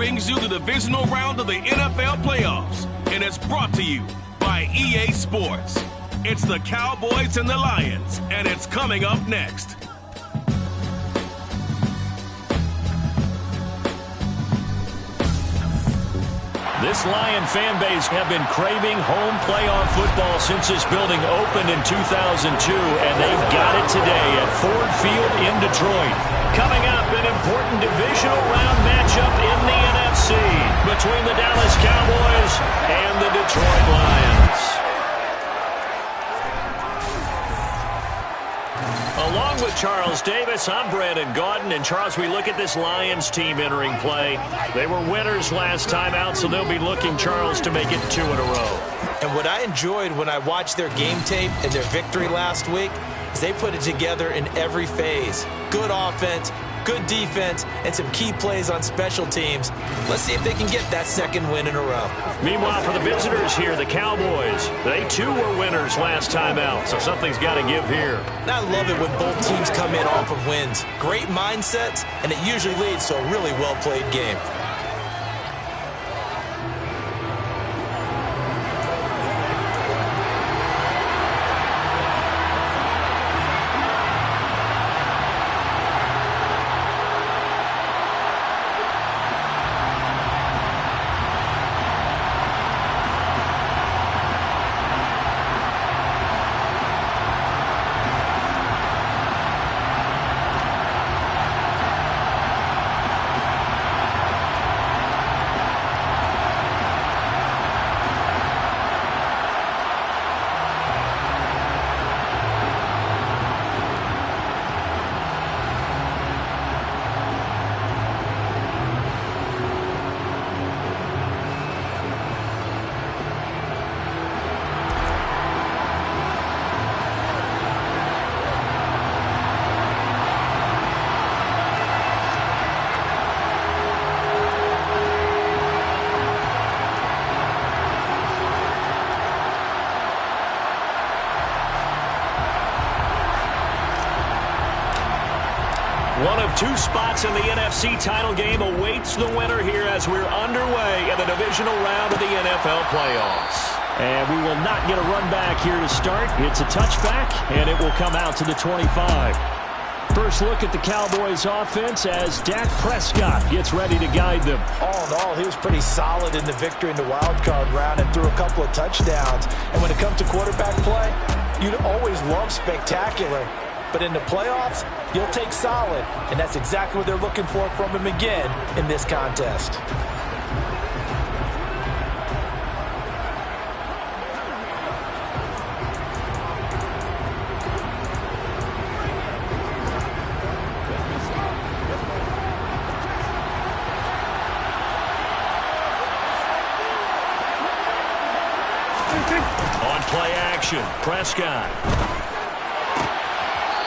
brings you the divisional round of the NFL playoffs, and it's brought to you by EA Sports. It's the Cowboys and the Lions, and it's coming up next. This Lion fan base have been craving home playoff football since this building opened in 2002, and they've got it today at Ford Field in Detroit. Coming up, an important divisional round matchup in the NFC between the Dallas Cowboys and the Detroit Lions. Along with Charles Davis, I'm Brandon Gaudin. And Charles, we look at this Lions team entering play. They were winners last time out, so they'll be looking, Charles, to make it 2 in a row. And what I enjoyed when I watched their game tape and their victory last week is they put it together in every phase. Good offense, good defense, and some key plays on special teams. Let's see if they can get that second win in a row. Meanwhile, for the visitors here, the Cowboys, they too were winners last time out, so something's got to give here. And I love it when both teams come in off of wins. Great mindsets, and it usually leads to a really well-played game. One of 2 spots in the NFC title game awaits the winner here as we're underway in the divisional round of the NFL playoffs. And we will not get a run back here to start. It's a touchback, and it will come out to the 25. First look at the Cowboys offense as Dak Prescott gets ready to guide them. All in all, he was pretty solid in the victory in the wild card round and threw a couple of touchdowns. And when it comes to quarterback play, you'd always love spectacular. But in the playoffs, you'll take solid. And that's exactly what they're looking for from him again in this contest. On play action, Prescott.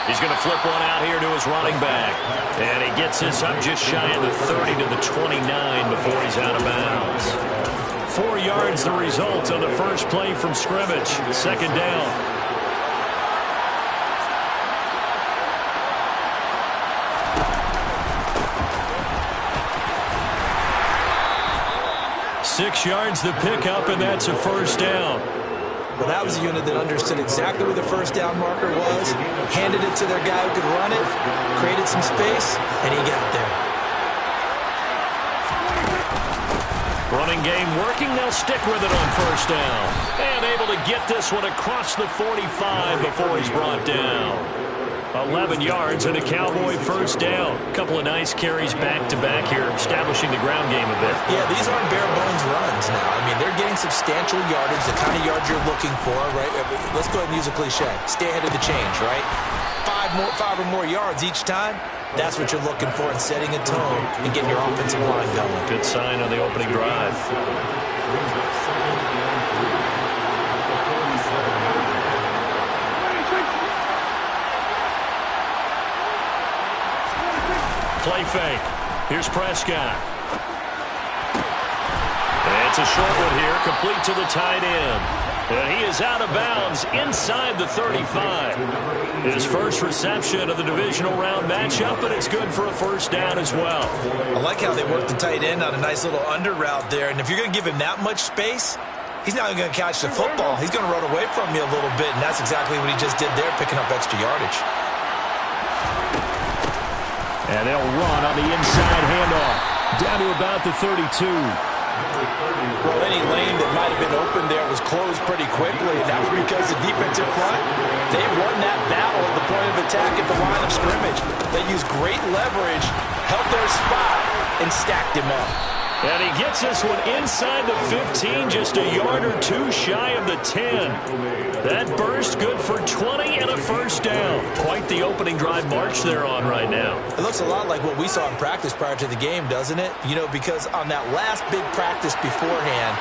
He's going to flip one out here to his running back. And he gets this up just shy of the 30 to the 29 before he's out of bounds. 4 yards the result on the first play from scrimmage. Second down. Six yards the pickup, and that's a first down. Well, that was a unit that understood exactly where the first down marker was, handed it to their guy who could run it, created some space, and he got there. Running game working. They'll stick with it on first down. And able to get this one across the 45 before he's brought down. 11 yards and a Cowboy first down. A couple of nice carries back-to-back here, establishing the ground game a bit. Yeah, these aren't bare-bones runs now. I mean, they're getting substantial yardage, the kind of yards you're looking for, right? Let's go ahead and use a cliche. Stay ahead of the change, right? Five or more yards each time. That's what you're looking for in setting a tone and getting your offensive line going. Good sign on the opening drive. Play fake. Here's Prescott. It's a short one here, complete to the tight end. And he is out of bounds inside the 35. His first reception of the divisional round matchup, and it's good for a first down as well. I like how they worked the tight end on a nice little under route there. And if you're going to give him that much space, he's not going to catch the football. He's going to run away from you a little bit, and that's exactly what he just did there, picking up extra yardage. And they'll run on the inside handoff down to about the 32. Well, any lane that might have been open there was closed pretty quickly, and that was because the defensive front, they won that battle at the point of attack at the line of scrimmage. They used great leverage, held their spot, and stacked him up. And he gets this one inside the 15, just a yard or two shy of the 10. That burst good for 20 and a first down. Quite the opening drive march they're on right now. It looks a lot like what we saw in practice prior to the game, doesn't it? You know, because on that last big practice beforehand,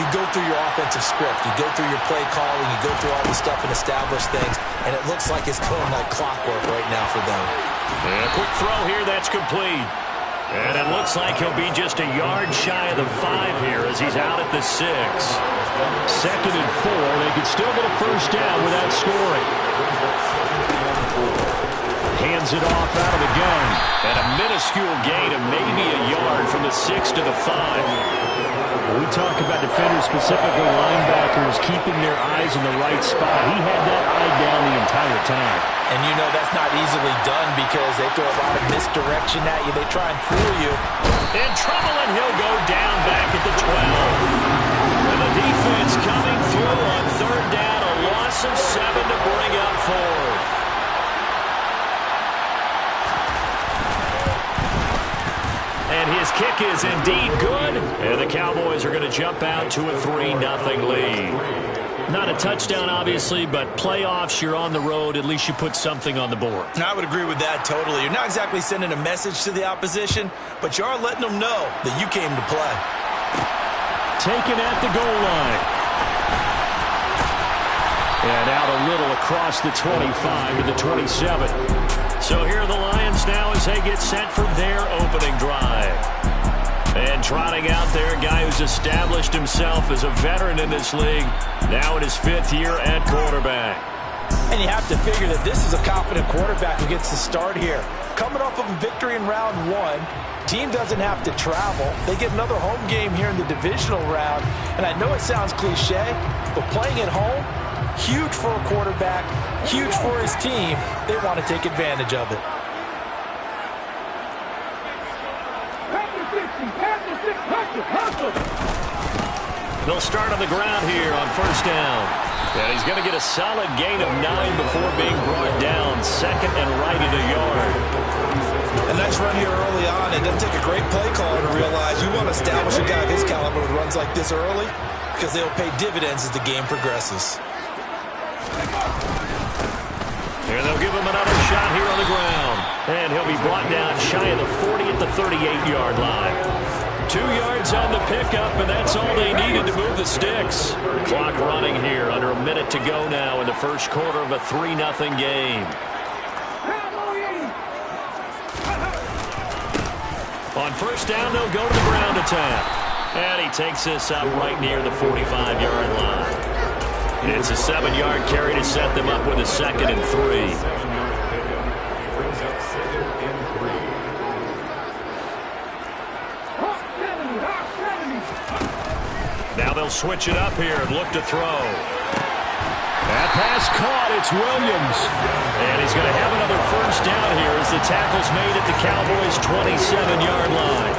you go through your offensive script. You go through your play calling. You go through all the stuff and establish things. And it looks like it's going like clockwork right now for them. And a quick throw here. That's complete. And it looks like he'll be just a yard shy of the 5 here as he's out at the 6. Second and 4. They could still get a first down without scoring. Hands it off out of the gun. And a minuscule gain of maybe a yard from the 6 to the 5. When we talk about defenders, specifically linebackers, keeping their eyes in the right spot, he had that eye down the entire time. And you know that's not easily done because they throw a lot of misdirection at you. They try and fool you. In trouble, and he'll go down back at the 12. And the defense coming through on third down, a loss of 7 to bring up fourth. And his kick is indeed good. And the Cowboys are going to jump out to a 3-0 lead. Not a touchdown, obviously, but playoffs, you're on the road. At least you put something on the board. I would agree with that totally. You're not exactly sending a message to the opposition, but you are letting them know that you came to play. Taken at the goal line. And out a little across the 25 to the 27. So here are the Lions now as they get set for their opening drive. And trotting out there, a guy who's established himself as a veteran in this league, now in his 5th year at quarterback. And you have to figure that this is a confident quarterback who gets the start here. Coming off of a victory in round 1, team doesn't have to travel. They get another home game here in the divisional round. And I know it sounds cliche, but playing at home, huge for a quarterback, huge for his team. They want to take advantage of it. They'll start on the ground here on first down. And he's going to get a solid gain of 9 before being brought down. Second and right at a yard. A nice run here early on. It doesn't take a great play caller to realize you want to establish a guy of his caliber with runs like this early because they'll pay dividends as the game progresses. Here they'll give him another shot here on the ground. And he'll be brought down shy of the 40 at the 38-yard line. 2 yards on the pickup, and that's all they needed to move the sticks. Clock running here, under a minute to go now in the first quarter of a 3-0 game. On first down, they'll go to the ground attack. And he takes this up right near the 45-yard line. It's a 7-yard carry to set them up with a 2nd and 3. Now they'll switch it up here and look to throw. That pass caught. It's Williams. And he's going to have another first down here as the tackle's made at the Cowboys' 27-yard line.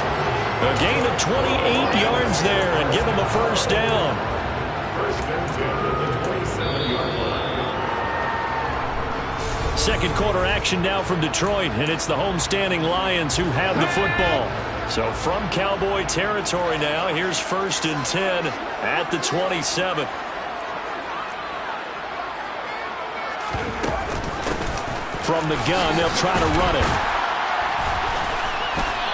A gain of 28 yards there and give him a first down. Second quarter action now from Detroit, and it's the homestanding Lions who have the football. So from Cowboy territory now, here's 1st and 10 at the 27. From the gun, they'll try to run it.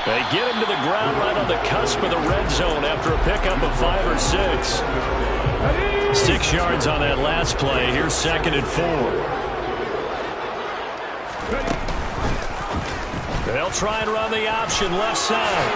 They get him to the ground right on the cusp of the red zone after a pickup of 5 or 6. 6 yards on that last play. Here's 2nd and 4. They'll try and run the option left side.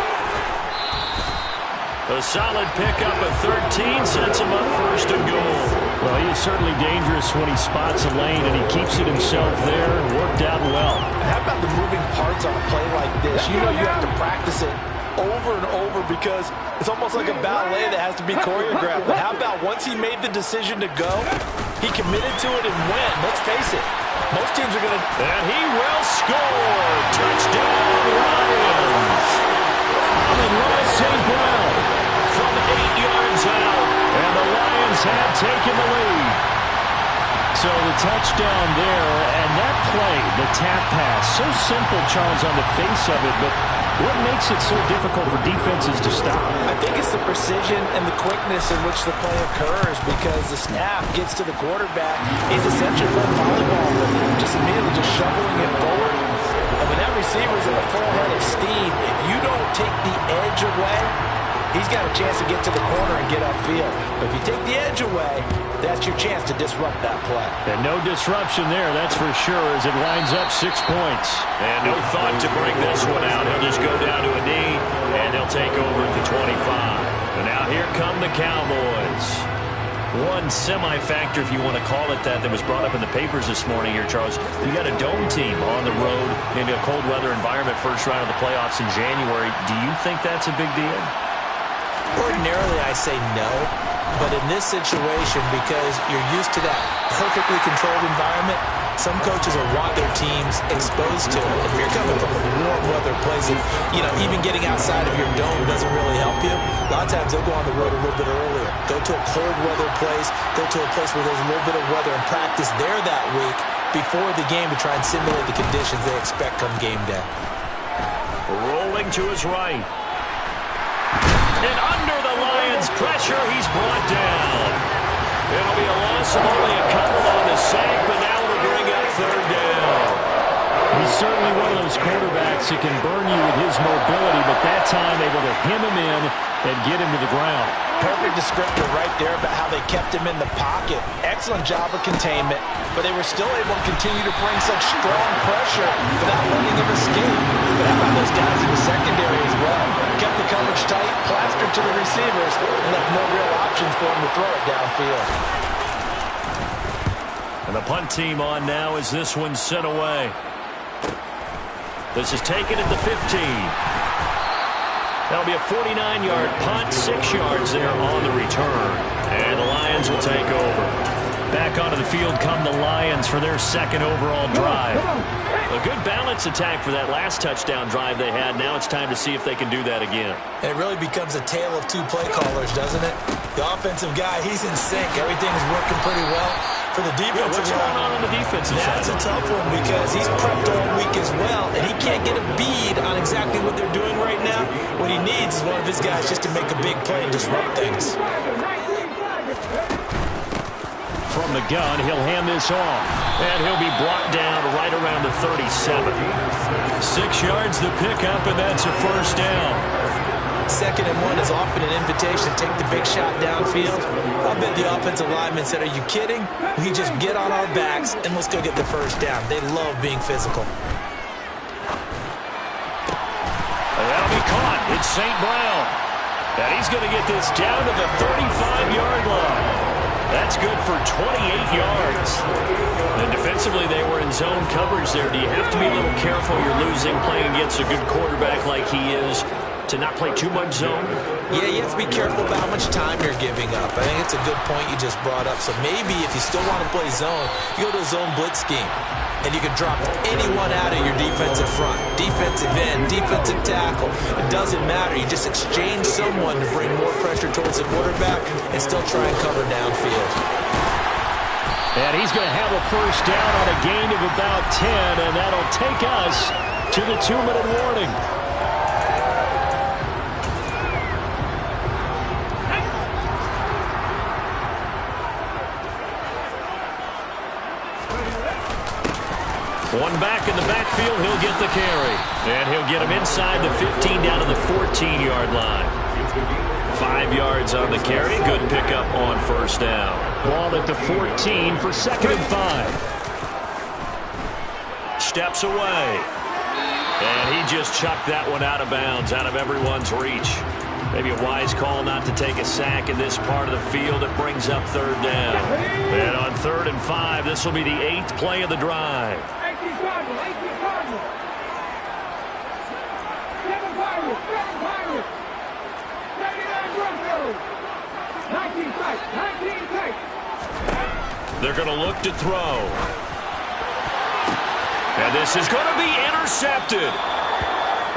A solid pickup of 13 sets him up first and goal. Well, he is certainly dangerous when he spots a lane, and he keeps it himself there. Worked out well. How about the moving parts on a play like this? You know you have to practice it over and over because it's almost like a ballet that has to be choreographed. But how about once he made the decision to go, he committed to it and went. Let's face it, most teams are going to... And he will score. Touchdown, Lions. Amon-Ra St. Brown from 8 yards out. And the Lions have taken the lead. So the touchdown there, and that play, the tap pass, so simple, Charles, on the face of it, but what makes it so difficult for defenses to stop? I think it's the precision and the quickness in which the play occurs because the snap gets to the quarterback. He's essentially playing volleyball with it, just immediately just shoveling it forward. And when that receiver's in a full head of steam, if you don't take the edge away, he's got a chance to get to the corner and get upfield. But if you take the edge away, that's your chance to disrupt that play. And no disruption there, that's for sure, as it winds up 6 points. And no thought to bring this one out. He'll just go down to a knee, and they'll take over at the 25. And now here come the Cowboys. One semi-factor, if you want to call it that was brought up in the papers this morning here, Charles. You got a dome team on the road, maybe a cold weather environment, first round of the playoffs in January. Do you think that's a big deal? Ordinarily, I say no. But in this situation, because you're used to that perfectly controlled environment, some coaches will want their teams exposed to it. If you're coming from a warm weather place, and, even getting outside of your dome doesn't really help you. A lot of times they'll go on the road a little bit earlier. Go to a cold weather place. Go to a place where there's a little bit of weather and practice there that week before the game to try and simulate the conditions they expect come game day. Rolling to his right. And under the Lions' pressure, he's brought down. It'll be a loss of only a couple on the sack, but now it'll bring up third down. He's certainly one of those quarterbacks that can burn you with his mobility, but that time able to hem him in and get him to the ground. Perfect descriptor right there about how they kept him in the pocket. Excellent job of containment, but they were still able to continue to bring such strong pressure without letting him escape. But how about those guys in the secondary as well? Kept the coverage tight, plastered to the receivers, and left no real options for him to throw it downfield. And the punt team on now as this one's sent away. This is taken at the 15. That'll be a 49-yard punt, 6 yards there on the return. And the Lions will take over. Back onto the field come the Lions for their second overall drive. A good balance attack for that last touchdown drive they had. Now it's time to see if they can do that again. And it really becomes a tale of two play callers, doesn't it? The offensive guy, he's in sync. Everything's working pretty well. For the defensive what's going on the defensive side? That's a tough one because he's prepped all week as well, and he can't get a bead on exactly what they're doing right now. What he needs is one of his guys just to make a big play and disrupt things. From the gun, he'll hand this off, and he'll be brought down right around the 37. 6 yards the pickup, and that's a first down. 2nd and 1 is often an invitation to take the big shot downfield. I bet the offensive lineman said, are you kidding? We just get on our backs and let's go get the first down. They love being physical. And that'll be caught. It's St. Brown. And he's going to get this down to the 35-yard line. That's good for 28 yards. And defensively, they were in zone coverage there. Do you have to be a little careful? You're losing playing against a good quarterback like he is to not play too much zone? Yeah, you have to be careful about how much time you're giving up. I think it's a good point you just brought up. So maybe if you still want to play zone, you go to a zone blitz scheme. And you can drop anyone out of your defensive front. Defensive end, defensive tackle. It doesn't matter. You just exchange someone to bring more pressure towards the quarterback and still try and cover downfield. And he's going to have a first down on a gain of about 10, and that'll take us to the 2-minute warning. One back in the backfield, he'll get the carry. And he'll get him inside the 15 down to the 14-yard line. 5 yards on the carry. Good pickup on first down. Ball at the 14 for 2nd and 5. Steps away. And he just chucked that one out of bounds, out of everyone's reach. Maybe a wise call not to take a sack in this part of the field. It brings up third down. And on 3rd and 5, this will be the 8th play of the drive. 18 Cardinals. 18 Cardinals. 7 Pirates. 7 Pirates. 39 Broncos. 19 Kites. 19 Kites. They're going to look to throw. And this is going to be intercepted.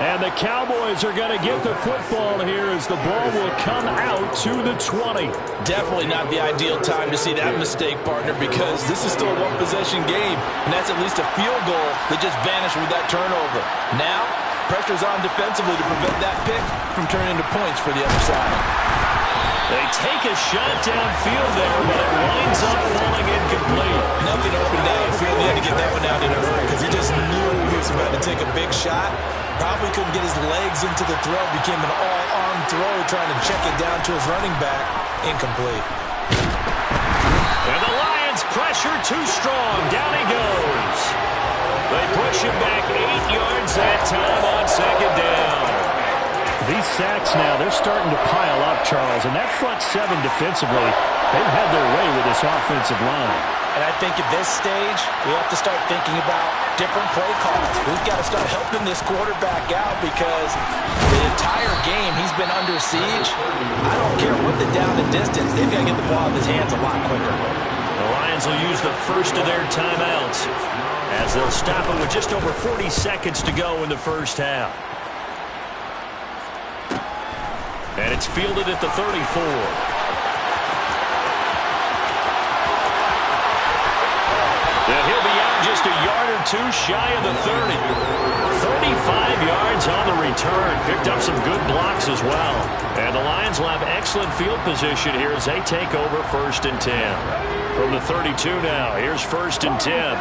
And the Cowboys are going to get the football here as the ball will come out to the 20. Definitely not the ideal time to see that mistake, partner, because this is still a one-possession game, and that's at least a field goal that just vanished with that turnover. Now, pressure's on defensively to prevent that pick from turning into points for the other side. They take a shot downfield there, but it winds up falling incomplete. Nothing open downfield. He had to get that one out in a hurry because he just knew he was about to take a big shot. Probably couldn't get his legs into the throw. Became an all-arm throw trying to check it down to his running back. Incomplete. And the Lions pressure too strong. Down he goes. They push him back 8 yards that time on 2nd down. These sacks now, they're starting to pile up, Charles. And that front 7 defensively, they've had their way with this offensive line. And I think at this stage, we have to start thinking about different play calls. We've got to start helping this quarterback out because the entire game he's been under siege. I don't care what the down and distance. They've got to get the ball in his hands a lot quicker. The Lions will use the first of their timeouts as they'll stop it with just over 40 seconds to go in the first half. And it's fielded at the 34. And he'll be out just a yard or two shy of the 30. 35 yards on the return. Picked up some good blocks as well. And the Lions will have excellent field position here as they take over 1st and 10. From the 32 now, here's 1st and 10.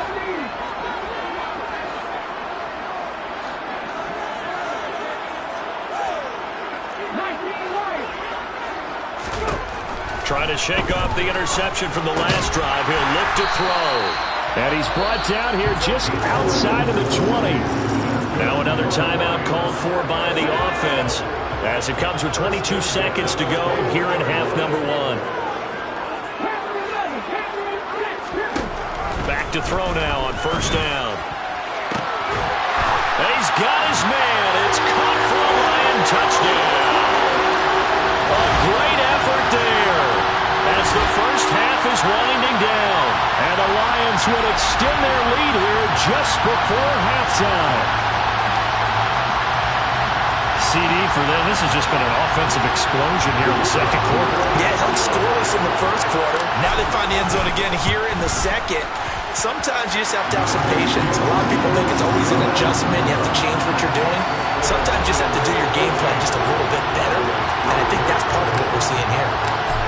Trying to shake off the interception from the last drive. He'll look to throw. And he's brought down here just outside of the 20. Now another timeout called for by the offense as it comes with 22 seconds to go here in half number 1. Back to throw now on 1st down. He's got his man. It's caught for a Lion touchdown. A great effort there as the first half is winding down. And the Lions would extend their lead here just before halftime. CD for them, this has just been an offensive explosion here in the 2nd quarter. Yeah, held scoreless in the 1st quarter. Now they find the end zone again here in the 2nd. Sometimes you just have to have some patience. A lot of people think it's always an adjustment. You have to change what you're doing. Sometimes you just have to do your game plan just a little bit better. And I think that's part of what we're seeing here.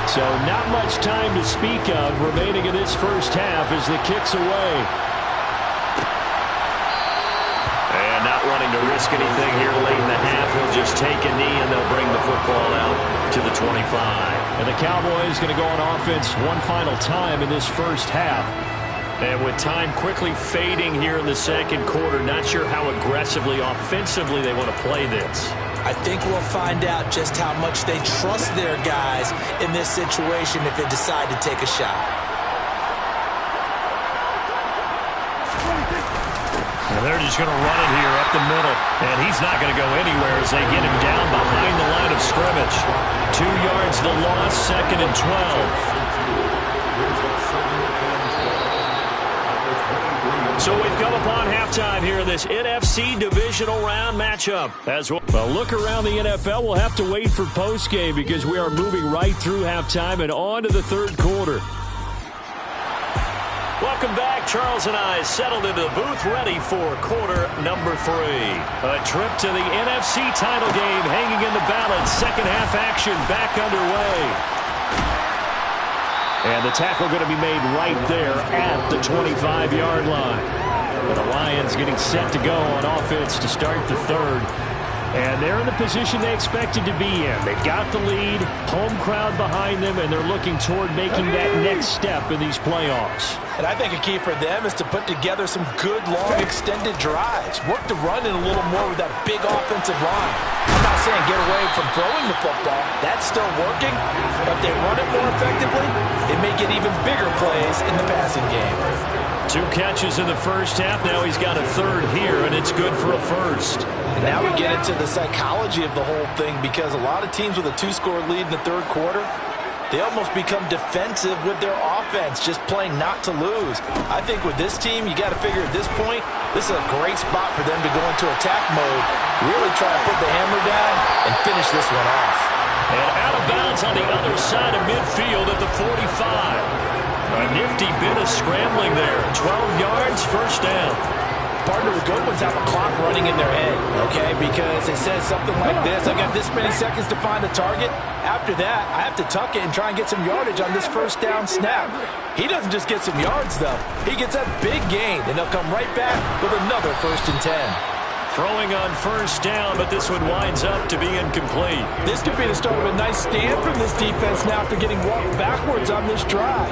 So not much time to speak of remaining in this first half as the kick's away. And not wanting to risk anything here late in the half, he'll just take a knee and they'll bring the football out to the 25. And the Cowboys going to go on offense one final time in this first half. And with time quickly fading here in the 2nd quarter, not sure how aggressively, offensively they want to play this. I think we'll find out just how much they trust their guys in this situation if they decide to take a shot. And they're just going to run it here up the middle. And he's not going to go anywhere as they get him down behind the line of scrimmage. 2 yards the loss, 2nd and 12. So we've come upon halftime here in this NFC Divisional Round matchup. As well, look around the NFL. We'll have to wait for postgame because we are moving right through halftime and on to the 3rd quarter. Welcome back. Charles and I settled into the booth ready for quarter number 3. A trip to the NFC title game hanging in the balance. 2nd half action back underway. And the tackle going to be made right there at the 25-yard line. And the Lions getting set to go on offense to start the 3rd. And they're in the position they expected to be in. They've got the lead, home crowd behind them, and they're looking toward making that next step in these playoffs. And I think a key for them is to put together some good, long, extended drives. Work the run in a little more with that big offensive line. I'm not saying get away from throwing the football. That's still working. But if they run it more effectively, they may get even bigger plays in the passing game. 2 catches in the first half. Now he's got a third here, and it's good for a first. And now we get into the psychology of the whole thing, because a lot of teams with a 2-score lead in the third quarter, they almost become defensive with their offense, just playing not to lose. I think with this team, you got to figure at this point, this is a great spot for them to go into attack mode, really try to put the hammer down and finish this one off. And out of bounds on the other side of midfield at the 45. A nifty bit of scrambling there. 12 yards, first down. Partner, the good ones have a clock running in their head, okay? Because it says something like this: I got this many seconds to find a target. After that, I have to tuck it and try and get some yardage on this first down snap. He doesn't just get some yards, though. He gets a big gain, and they'll come right back with another 1st and 10. Throwing on first down, but this one winds up to be incomplete. This could be the start of a nice stand from this defense now after getting walked backwards on this drive.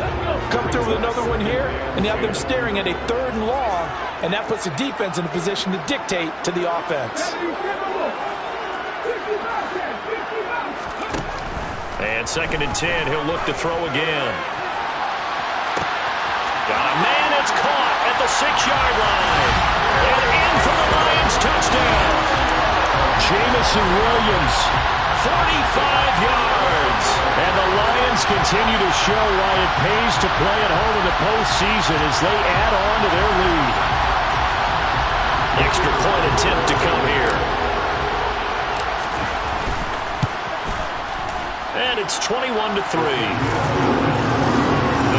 Come through with another one here, and you have them staring at a 3rd and long, and that puts the defense in a position to dictate to the offense. And 2nd and 10, he'll look to throw again. Got a man, it's caught at the 6-yard line. And in for the Lions, touchdown. Jamison Williams, 45 yards. and the Lions continue to show why it pays to play at home in the postseason as they add on to their lead. Extra point attempt to come here. And it's 21-3.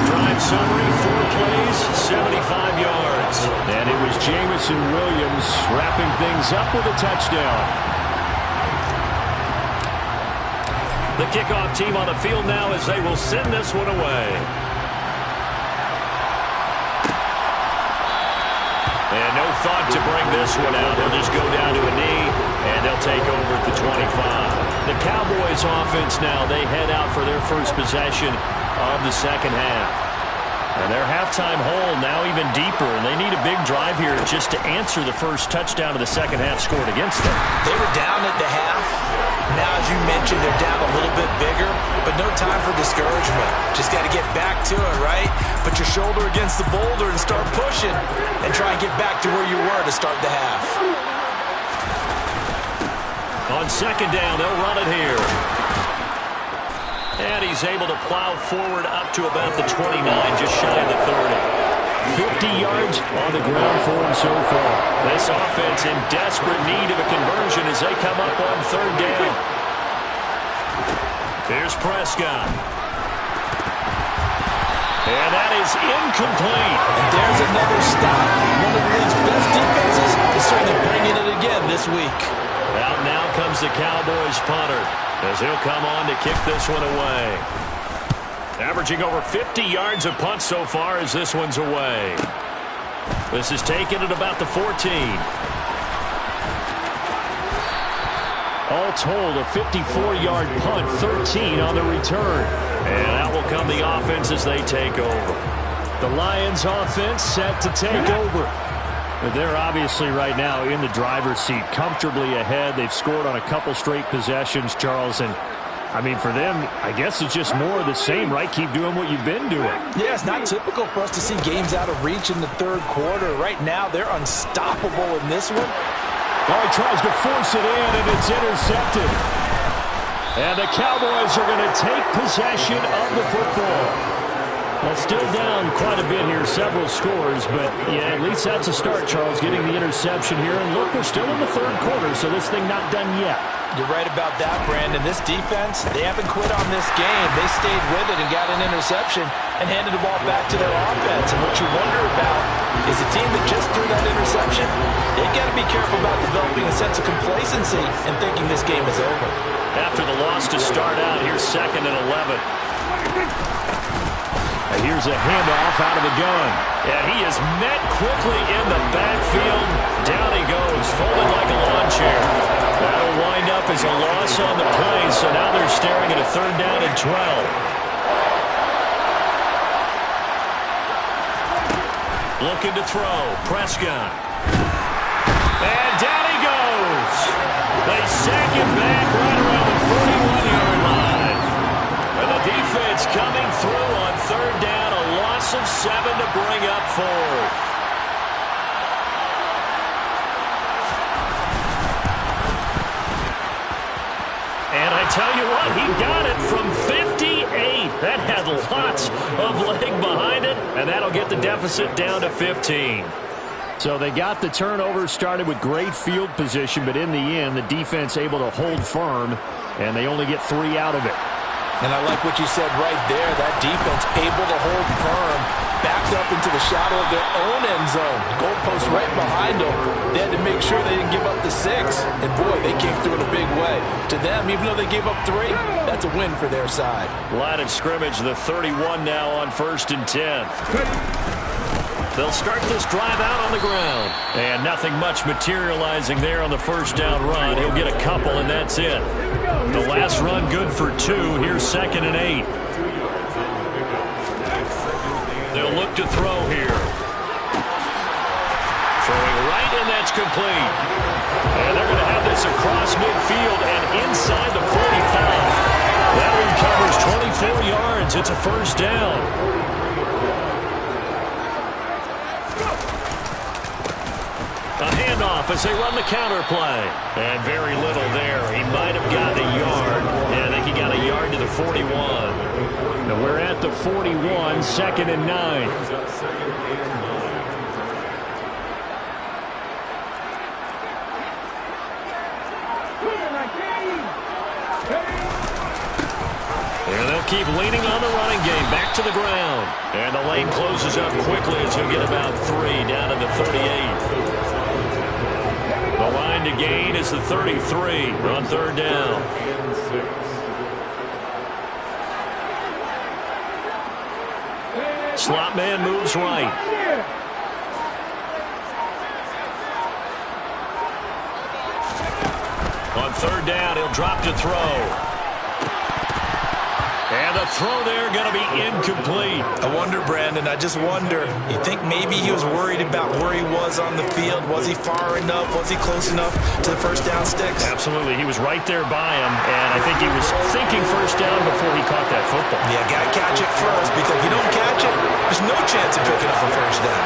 Drive summary, 4 plays, 75 yards. And it was Jamison Williams wrapping things up with a touchdown. The kickoff team on the field now as they will send this one away. And no thought to bring this one out. He'll just go down to a knee, and they'll take over at the 25. The Cowboys offense now, they head out for their first possession of the second half. And their halftime hole now even deeper, and they need a big drive here just to answer the first touchdown of the second half scored against them. They were down at the half. Now, as you mentioned, they're down a little bit bigger, but no time for discouragement. Just got to get back to it, right? Put your shoulder against the boulder and start pushing, and try and get back to where you were to start the half. On second down, they'll run it here. And he's able to plow forward up to about the 29, just shy of the 30. 50 yards on the ground for him so far. This offense in desperate need of a conversion as they come up on third down. Here's Prescott. And that is incomplete. And there's another stop. One of the league's best defenses is certainly bringing it again this week. Out now comes the Cowboys punter as he'll come on to kick this one away. Averaging over 50 yards a punt so far as this one's away. This is taken at about the 14. All told, a 54-yard punt, 13 on the return. And out will come the offense as they take over. The Lions offense set to take over. They're obviously right now in the driver's seat, comfortably ahead. They've scored on a couple straight possessions, Charles. And, I mean, for them, I guess it's just more of the same, right? Keep doing what you've been doing. Yeah, it's not typical for us to see games out of reach in the third quarter. Right now, they're unstoppable in this one. Oh, he tries to force it in, and it's intercepted. And the Cowboys are going to take possession of the football. Well, still down quite a bit here, several scores, but yeah, at least that's a start, Charles, getting the interception here. And look, we're still in the third quarter, so this thing not done yet. You're right about that, Brandon. This defense, they haven't quit on this game. They stayed with it and got an interception and handed the ball back to their offense. And what you wonder about is a team that just threw that interception, they've got to be careful about developing a sense of complacency and thinking this game is over. After the loss to start out, here's 2nd and 11. Here's a handoff out of the gun. Yeah, he is met quickly in the backfield. Down he goes, folded like a lawn chair. That'll wind up as a loss on the play, so now they're staring at a 3rd down and 12. Looking to throw. Prescott. And down he goes. They sack him back right around the 41-yard line. And the defense coming through on 3rd down. A loss of 7 to bring up 4th. And I tell you what, he got it from 58. That had lots of leg behind it, and that'll get the deficit down to 15. So they got the turnover started with great field position, but in the end, the defense able to hold firm, and they only get 3 out of it. And I like what you said right there. That defense able to hold firm, backed up into the shadow of their own end zone. Goalpost right behind them. They had to make sure they didn't give up the 6. And, boy, they came through in a big way. To them, even though they gave up 3, that's a win for their side. Line of scrimmage, the 31 now on 1st and 10. They'll start this drive out on the ground. And nothing much materializing there on the 1st down run. He'll get a couple, and that's it. The last run good for 2. Here's 2nd and 8. They'll look to throw here. Throwing right, and that's complete. And they're going to have this across midfield and inside the 45. That one covers 24 yards. It's a 1st down. A handoff as they run the counter play. And very little there. He might have gotten a yard. Yeah, I think he got a yard to the 41. Now we're at the 41, 2nd and 9. And they'll keep leaning on the running game. Back to the ground. And the lane closes up quickly as he'll get about 3 down to the 38. The line to gain is the 33 on 3rd down. Slot man moves right. On 3rd down, he'll drop to throw. And the throw there going to be incomplete. I wonder, Brandon, I just wonder. You think maybe he was worried about where he was on the field? Was he far enough? Was he close enough to the 1st down sticks? Absolutely. He was right there by him, and I think he was thinking 1st down before he caught that football. Yeah, got to catch it first, because if you don't catch it, there's no chance of picking up a 1st down.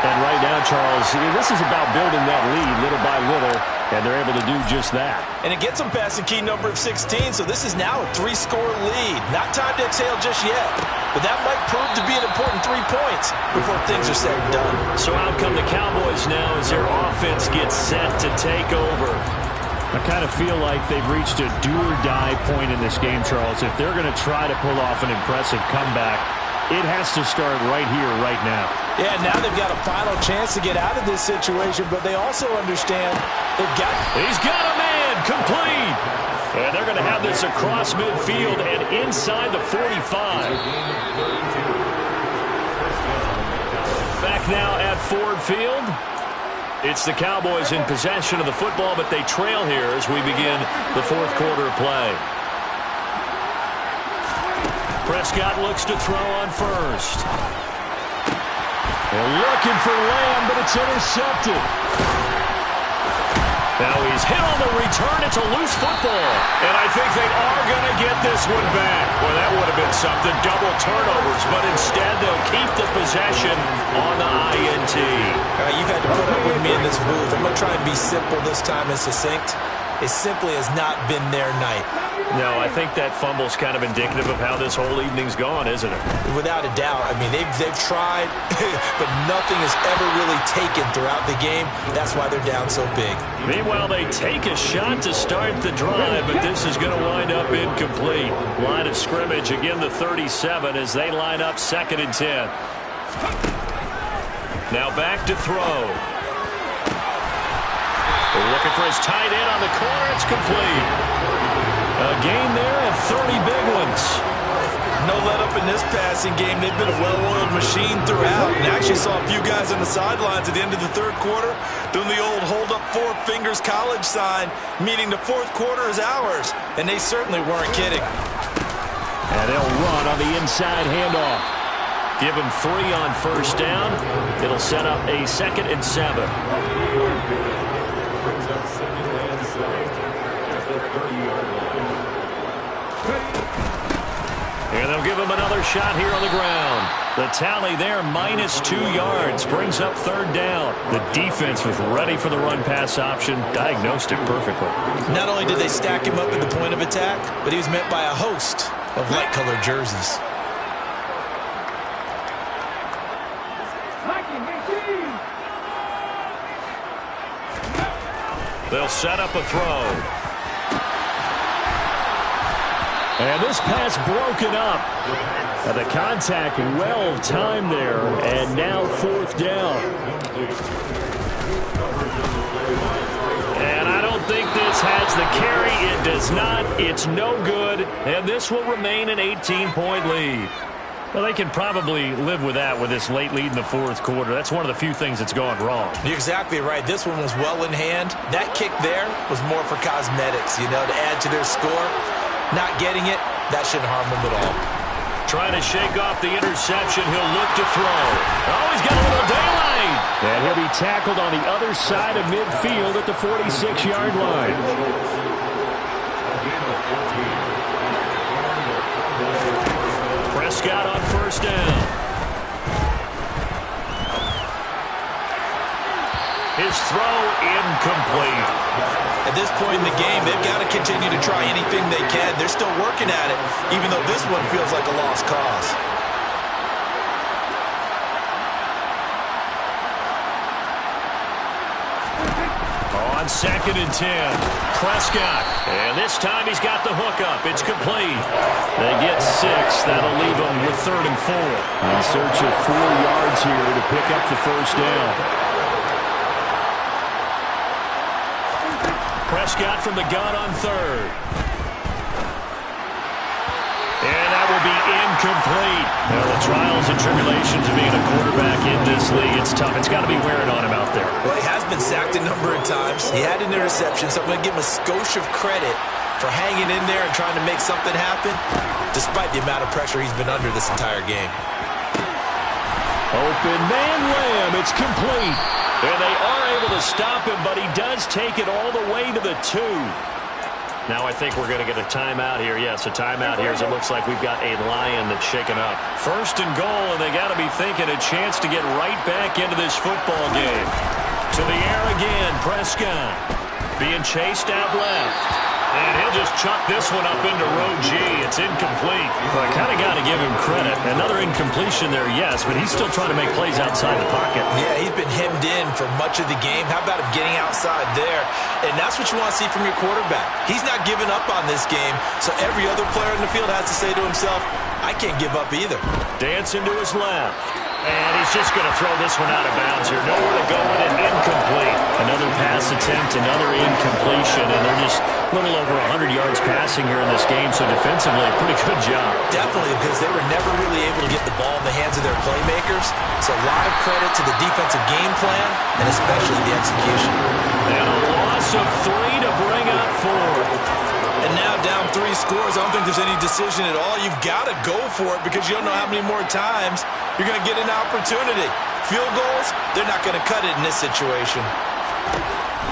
And right now, Charles, this is about building that lead little by little, and they're able to do just that. And it gets them past the key number of 16, so this is now a 3-score lead. Not time to exhale just yet, but that might prove to be an important 3 points before things are said and done. So out come the Cowboys now as their offense gets set to take over. I kind of feel like they've reached a do-or-die point in this game, Charles. If they're going to try to pull off an impressive comeback, it has to start right here, right now. Yeah, now they've got a final chance to get out of this situation, but they also understand they've got... He's got a man, complete. And they're going to have this across midfield and inside the 45. Back now at Ford Field. It's the Cowboys in possession of the football, but they trail here as we begin the 4th quarter play. Prescott looks to throw on 1st. They're looking for Lamb, but it's intercepted. Now he's hit on the return. It's a loose football. And I think they are going to get this one back. Well, that would have been something. Double turnovers. But instead, they'll keep the possession on the INT. All right, you've had to put up with me in this booth. I'm going to try and be simple this time and succinct. It simply has not been their night. No, I think that fumble's kind of indicative of how this whole evening's gone, isn't it? Without a doubt. I mean, they've tried, but nothing has ever really taken throughout the game. That's why they're down so big. Meanwhile, they take a shot to start the drive, but this is going to wind up incomplete. Line of scrimmage, again the 37 as they line up 2nd and 10. Now back to throw. Looking for his tight end on the corner. It's complete. A gain there of 30 big ones. No let up in this pass passing game. They've been a well-oiled machine throughout. And I actually saw a few guys on the sidelines at the end of the third quarter doing the old hold up four fingers college sign, meaning the fourth quarter is ours. And they certainly weren't kidding. And they'll run on the inside handoff. Give him 3 on first down. It'll set up a 2nd and 7. And they'll give him another shot here on the ground. The tally there, -2 yards, brings up 3rd down. The defense was ready for the run-pass option, diagnosed it perfectly. Not only did they stack him up at the point of attack, but he was met by a host of light-colored jerseys. They'll set up a throw. And this pass broken up. And the contact well timed there. And now 4th down. And I don't think this has the carry. It does not. It's no good. And this will remain an 18-point lead. Well, they can probably live with that with this late lead in the 4th quarter. That's one of the few things that's gone wrong. You're exactly right. This one was well in hand. That kick there was more for cosmetics, to add to their score. Not getting it, that shouldn't harm them at all. Trying to shake off the interception. He'll look to throw. Oh, he's got a little daylight. And he'll be tackled on the other side of midfield at the 46-yard line. Prescott on first down. His throw incomplete. At this point in the game, they've got to continue to try anything they can. They're still working at it, even though this one feels like a lost cause. On 2nd and 10, Prescott. And this time he's got the hookup. It's complete. They get 6. That'll leave them with 3rd and 4. In search of 4 yards here to pick up the first down. Prescott from the gun on 3rd. And that will be incomplete. Now, the trials and tribulations of being a quarterback in this league, it's tough. It's got to be wearing on him out there. Well, he has been sacked a number of times. He had an interception, so I'm going to give him a skosh of credit for hanging in there and trying to make something happen, despite the amount of pressure he's been under this entire game. Open man Lamb. It's complete. And they are able to stop him, but he does take it all the way to the 2. Now I think we're going to get a timeout here. Yes, a timeout here as it looks like we've got a Lion that's shaken up. 1st and goal, and they got to be thinking a chance to get right back into this football game. To the air again, Prescott. Being chased out left. And he'll just chuck this one up into row G. It's incomplete. Well, I kind of got to give him credit. Another incompletion there, yes, but he's still trying to make plays outside the pocket. Yeah, he's been hemmed in for much of the game. How about him getting outside there? And that's what you want to see from your quarterback. He's not giving up on this game, so every other player in the field has to say to himself, I can't give up either. Dancing to his left. And he's just going to throw this one out of bounds here. Nowhere to go with it. Incomplete. Another pass attempt, another incompletion, and they're just a little over 100 yards passing here in this game, so defensively, a pretty good job. Definitely, because they were never really able to get the ball in the hands of their playmakers. So a lot of credit to the defensive game plan, and especially the execution. And a loss of 3 to bring up 4. And now down 3 scores. I don't think there's any decision at all. You've got to go for it because you don't know how many more times you're going to get an opportunity. Field goals, they're not going to cut it in this situation.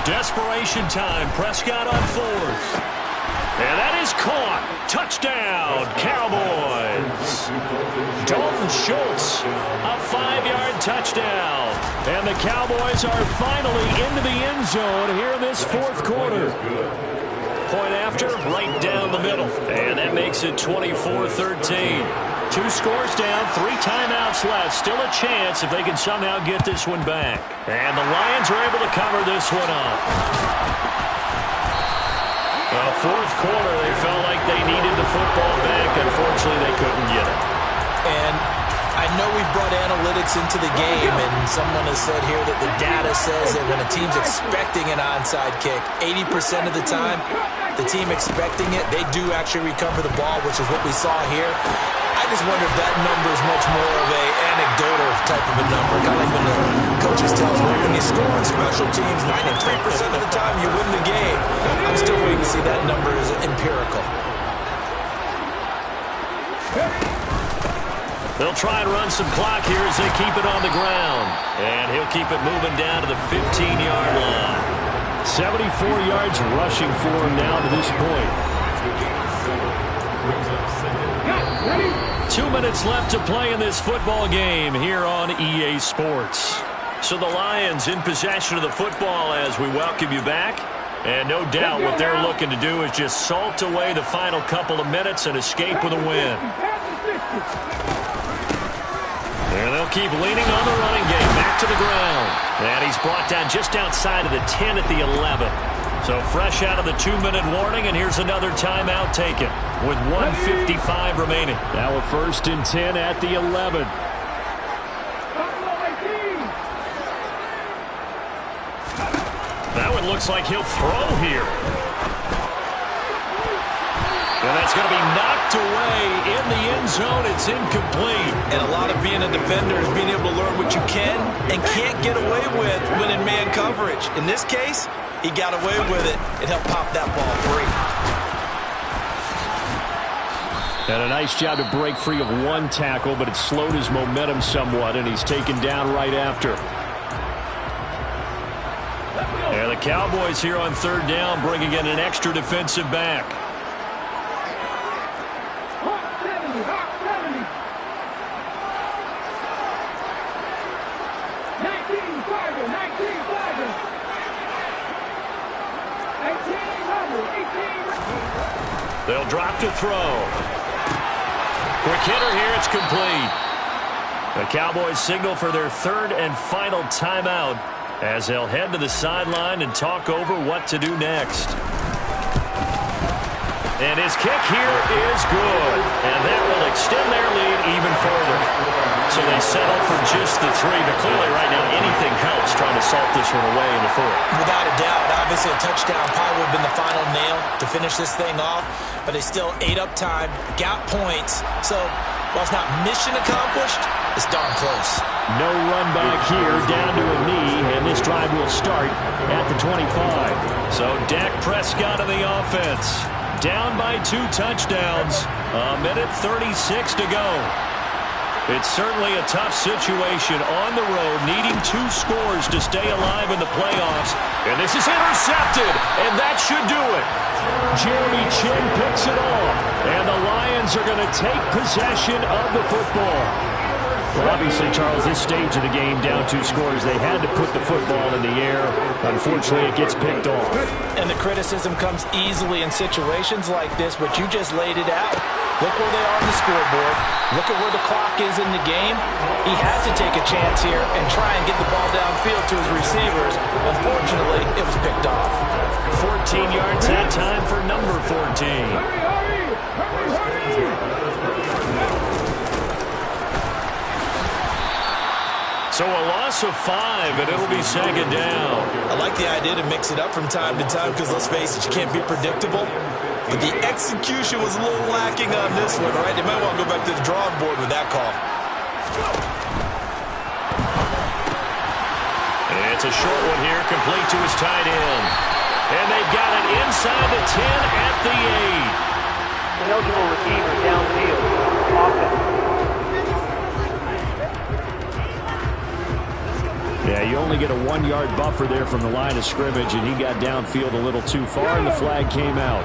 Desperation time. Prescott on 4th. And that is caught. Touchdown, Cowboys. Dalton Schultz, a 5-yard touchdown. And the Cowboys are finally into the end zone here in this 4th quarter. Point after, right down the middle. And that makes it 24-13. 2 scores down, 3 timeouts left. Still a chance if they can somehow get this one back. And the Lions are able to cover this one up. Well, 4th quarter, they felt like they needed the football back. Unfortunately, they couldn't get it. And I know we brought analytics into the game, and someone has said here that the data says that when a team's expecting an onside kick, 80% of the time, the team expecting it, they do actually recover the ball, which is what we saw here. I just wonder if that number is much more of a anecdotal type of a number, kind of like when the coaches tell us, well, when you score on special teams, 93% of the time you win the game. I'm still waiting to see that number is empirical. They'll try and run some clock here as they keep it on the ground. And he'll keep it moving down to the 15-yard line. 74 yards rushing for him now to this point. 2 minutes left to play in this football game here on EA Sports. So the Lions in possession of the football as we welcome you back. And no doubt what they're looking to do is just salt away the final couple of minutes and escape with a win. And they'll keep leaning on the running game. Back to the ground. And he's brought down just outside of the 10 at the 11. So fresh out of the 2-minute warning, and here's another timeout taken with 1:55 remaining. Now a 1st and 10 at the 11. Now it looks like he'll throw here. And that's going to be knocked away in the end zone. It's incomplete. And a lot of being a defender is being able to learn what you can and can't get away with when in man coverage. In this case, he got away with it and helped pop that ball free. And a nice job to break free of one tackle, but it slowed his momentum somewhat, and he's taken down right after. And the Cowboys here on 3rd down bringing in an extra defensive back. They'll drop to throw. Quick hitter here, it's complete. The Cowboys signal for their 3rd and final timeout as they'll head to the sideline and talk over what to do next. And his kick here is good. And that will extend their lead even further. So they settle for just the 3. But clearly right now anything helps trying to salt this one away in the 4th. Without a doubt. Obviously a touchdown probably would have been the final nail to finish this thing off. But they still ate up time, got points. So while it's not mission accomplished, it's darn close. No run back here, down to a knee, and this drive will start at the 25. So Dak Prescott of the offense. Down by 2 touchdowns. 1:36 to go. It's certainly a tough situation on the road, needing 2 scores to stay alive in the playoffs. And this is intercepted, and that should do it. Jeremy Chin picks it off, and the Lions are going to take possession of the football. Well, obviously, Charles, this stage of the game, down 2 scores, they had to put the football in the air. Unfortunately, it gets picked off. And the criticism comes easily in situations like this, but you just laid it out. Look where they are on the scoreboard. Look at where the clock is in the game. He has to take a chance here and try and get the ball downfield to his receivers. Unfortunately, it was picked off. 14 yards that time for number 14. So a loss of 5, and it'll be 2nd down. I like the idea to mix it up from time to time because, let's face it, you can't be predictable. But the execution was a little lacking on this one, right? They might want to go back to the drawing board with that call. And it's a short one here, complete to his tight end. And they've got it inside the 10 at the 8. Eligible receiver downfield. Offense. Yeah, you only get a 1-yard buffer there from the line of scrimmage, and he got downfield a little too far, and the flag came out.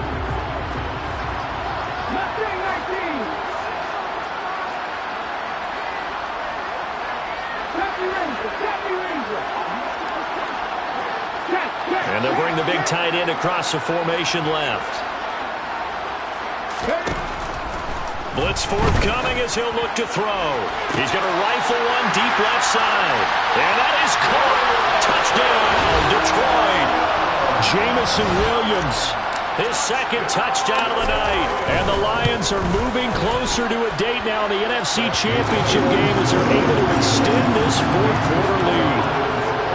And they'll bring the big tight end across the formation left. Blitz forthcoming as he'll look to throw. He's going to rifle one deep left side. And that is caught. Touchdown, Detroit. Jamison Williams. His 2nd touchdown of the night. And the Lions are moving closer to a date now in the NFC Championship game as they're able to extend this 4th quarter lead.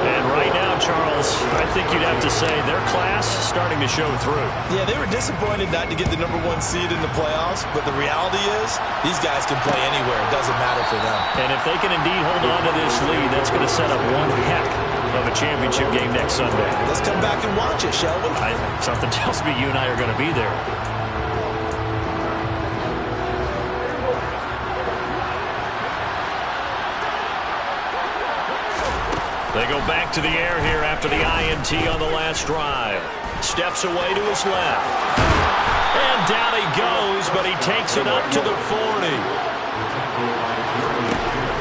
And right now, Charles, I think you'd have to say their class starting to show through. Yeah, they were disappointed not to get the #1 seed in the playoffs, but the reality is these guys can play anywhere. It doesn't matter for them. And if they can indeed hold on to this lead, that's going to set up one heck of a championship game next Sunday. Let's come back and watch it, shall we? Something tells me you and I are going to be there. They go back to the air here after the INT on the last drive. Steps away to his left. And down he goes, but he takes it up to the 40.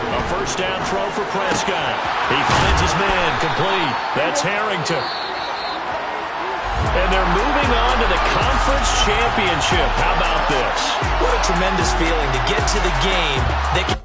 A first down throw for Prescott. He finds his man, complete. That's Harrington. And they're moving on to the conference championship. How about this? What a tremendous feeling to get to the game. They can